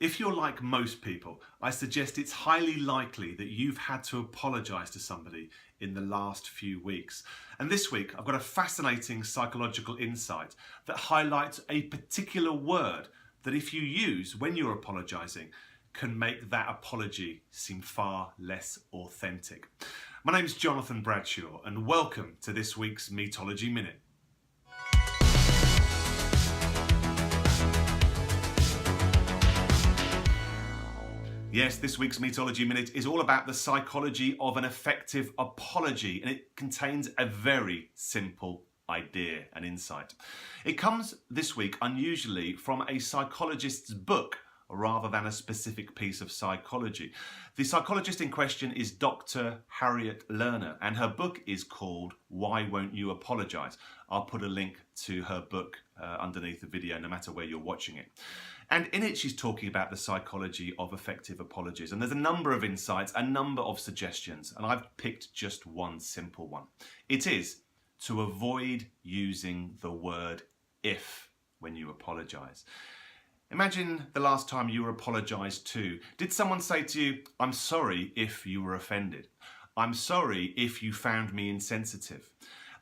If you're like most people, I suggest it's highly likely that you've had to apologise to somebody in the last few weeks. And this week, I've got a fascinating psychological insight that highlights a particular word that if you use when you're apologising, can make that apology seem far less authentic. My name's Jonathan Bradshaw, and welcome to this week's Metology Minute. Yes, this week's Metology Minute is all about the psychology of an effective apology, and it contains a very simple idea and insight. It comes this week unusually from a psychologist's book rather than a specific piece of psychology. The psychologist in question is Dr. Harriet Lerner, and her book is called Why Won't You Apologise? I'll put a link to her book underneath the video, no matter where you're watching it. And in it, she's talking about the psychology of effective apologies. And there's a number of insights, a number of suggestions, and I've picked just one simple one. It is to avoid using the word if when you apologise. Imagine the last time you were apologised to. Did someone say to you, "I'm sorry if you were offended. I'm sorry if you found me insensitive"?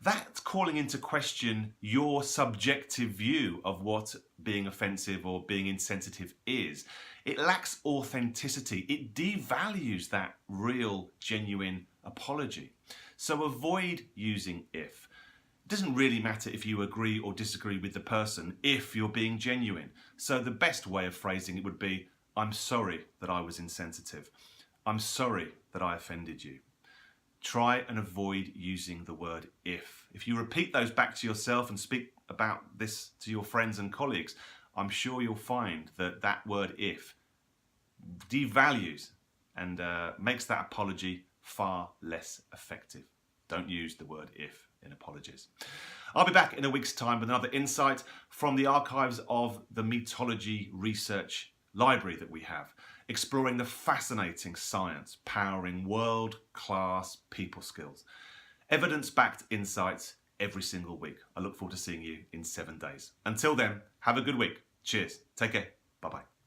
That's calling into question your subjective view of what being offensive or being insensitive is. It lacks authenticity. It devalues that real, genuine apology. So avoid using if. It doesn't really matter if you agree or disagree with the person if you're being genuine. So the best way of phrasing it would be, "I'm sorry that I was insensitive. I'm sorry that I offended you." Try and avoid using the word if. If you repeat those back to yourself and speak about this to your friends and colleagues, I'm sure you'll find that that word if devalues and makes that apology far less effective. Don't use the word if in apologies. I'll be back in a week's time with another insight from the archives of the Metology Research Library that we have, exploring the fascinating science powering world-class people skills. Evidence-backed insights every single week. I look forward to seeing you in 7 days. Until then, have a good week. Cheers. Take care. Bye-bye.